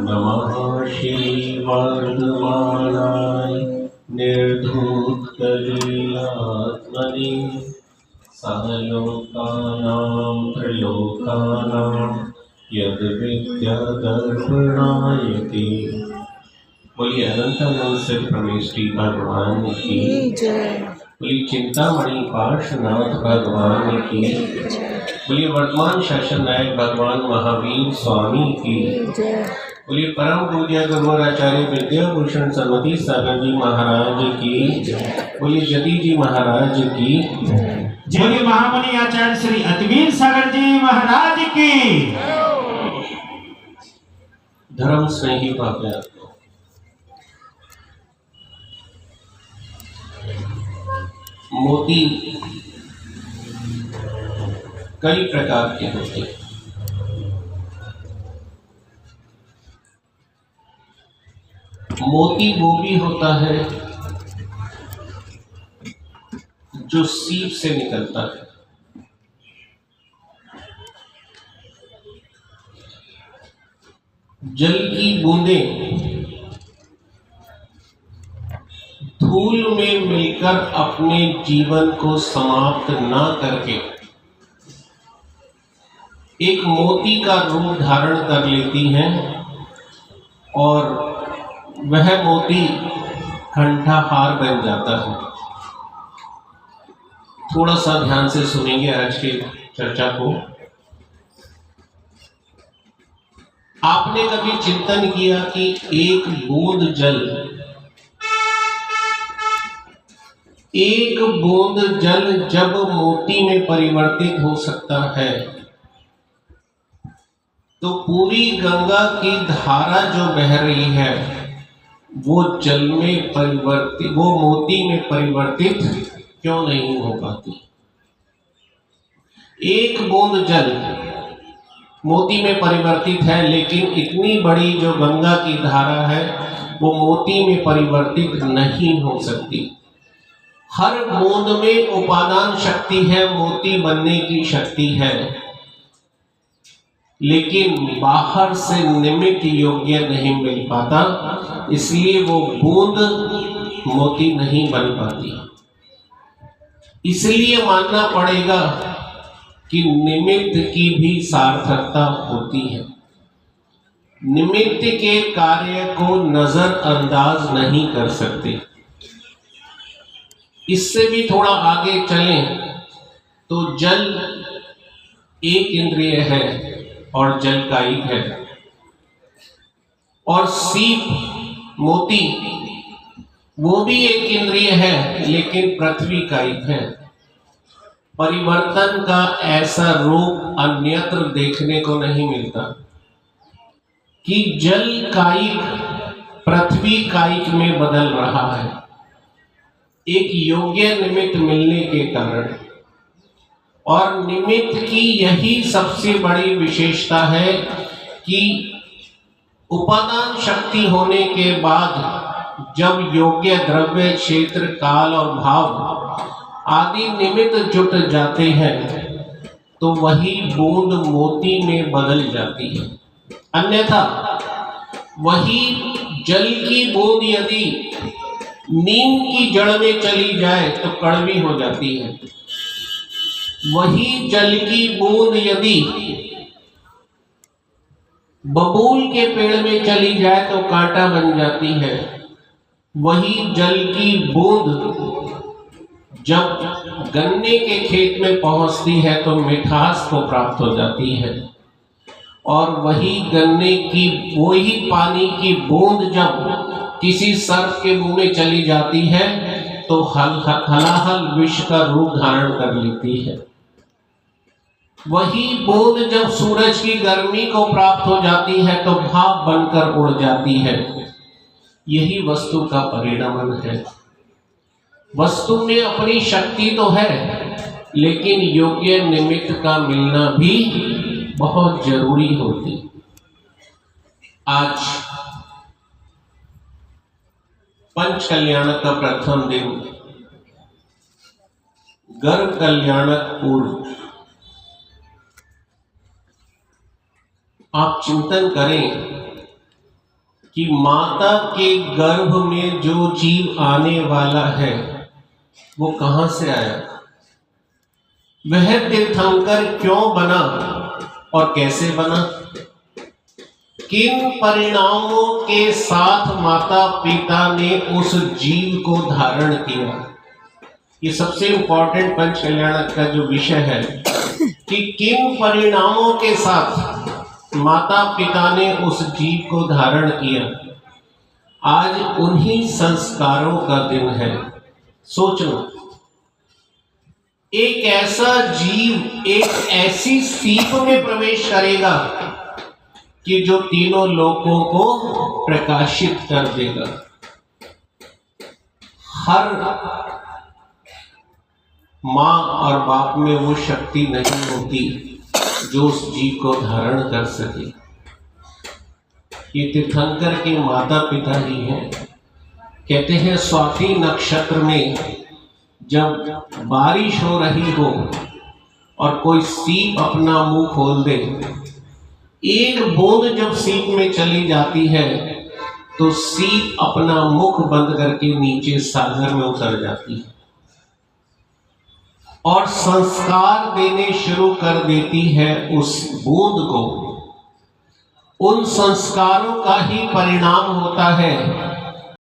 नमः श्रीवर्धमानाय निर्धूतकलीलात्मने सहलोकानां त्रलोकानां यद्विद्यादर्पणायते। बोलिए अनंतानंद से परमेश्वरी भगवान की जय। बोलिए चिंतामणि पार्श्वनाथ भगवान की। बोलिए वर्तमान शासन नायक भगवान महावीर स्वामी की जय। बोलिए परम पूज्य गुरुआचार्य विद्याभूषण सरस्वती सागर जी महाराज की जय। बोलिए जति जी महाराज की जय। बोलिए महामणि आचार्य श्री अतिवीर सागर जी महाराज की। धर्म स्नेही पाप्या, मोती कई प्रकार के होते हैं। मोती वो भी होता है जो सीप से निकलता है। जल की बूंदें धूल में मिलकर अपने जीवन को समाप्त ना करके एक मोती का रूप धारण कर लेती हैं और वह मोती कंठहार बन जाता है। थोड़ा सा ध्यान से सुनेंगे आज की चर्चा को। आपने कभी चिंतन किया कि एक बूंद जल जब मोती में परिवर्तित हो सकता है तो पूरी गंगा की धारा जो बह रही है वो मोती में परिवर्तित क्यों नहीं हो पाती? एक बूंद जल मोती में परिवर्तित है, लेकिन इतनी बड़ी जो गंगा की धारा है वो मोती में परिवर्तित नहीं हो सकती। हर बूंद में उपादान शक्ति है, मोती बनने की शक्ति है, लेकिन बाहर से निमित्त योग्य नहीं मिल पाता, इसलिए वो बूंद मोती नहीं बन पाती। इसलिए मानना पड़ेगा कि निमित्त की भी सार्थकता होती है। निमित्त के कार्य को नजरअंदाज नहीं कर सकते। इससे भी थोड़ा आगे चलें तो जल एक इंद्रिय है और जल कायिक है, और सीप मोती वो भी एक इंद्रिय है लेकिन पृथ्वी कायिक है। परिवर्तन का ऐसा रूप अन्यत्र देखने को नहीं मिलता कि जल कायिक पृथ्वी कायिक में बदल रहा है, एक योग्य निमित्त मिलने के कारण। और निमित्त की यही सबसे बड़ी विशेषता है कि उपादान शक्ति होने के बाद जब योग्य द्रव्य, क्षेत्र, काल और भाव आदि निमित्त जुट जाते हैं तो वही बूंद मोती में बदल जाती है। अन्यथा वही जल की बूंद यदि नीम की जड़ में चली जाए तो कड़वी हो जाती है। वही जल की बूंद यदि बबूल के पेड़ में चली जाए तो कांटा बन जाती है। वही जल की बूंद जब गन्ने के खेत में पहुंचती है तो मिठास को प्राप्त हो जाती है। और वही पानी की बूंद जब किसी सर्प के मुंह में चली जाती है तो तो हलाहल विष का रूप धारण कर लेती है। वही बूंद जब सूरज की गर्मी को प्राप्त हो जाती है तो भाप बनकर उड़ जाती है। यही वस्तु का परिणमन है। वस्तु में अपनी शक्ति तो है, लेकिन योग्य निमित्त का मिलना भी बहुत जरूरी होती। आज पंच कल्याणक का प्रथम दिन, गर्भ कल्याणक पूर्व। आप चिंतन करें कि माता के गर्भ में जो जीव आने वाला है वो कहां से आया, वह तीर्थंकर क्यों बना और कैसे बना, किन परिणामों के साथ माता पिता ने उस जीव को धारण किया। ये सबसे इंपॉर्टेंट पंच कल्याणक का जो विषय है कि किन परिणामों के साथ माता पिता ने उस जीव को धारण किया। आज उन्हीं संस्कारों का दिन है। सोचो, एक ऐसा जीव एक ऐसी सीप में प्रवेश करेगा कि जो तीनों लोकों को प्रकाशित कर देगा। हर मां और बाप में वो शक्ति नहीं होती जो उस जीव को धारण कर सके। ये तीर्थंकर के माता पिता ही हैं। कहते हैं स्वाति नक्षत्र में जब बारिश हो रही हो और कोई सीप अपना मुंह खोल दे, एक बूंद जब सीप में चली जाती है तो सीप अपना मुख बंद करके नीचे सागर में उतर जाती है और संस्कार देने शुरू कर देती है उस बूंद को। उन संस्कारों का ही परिणाम होता है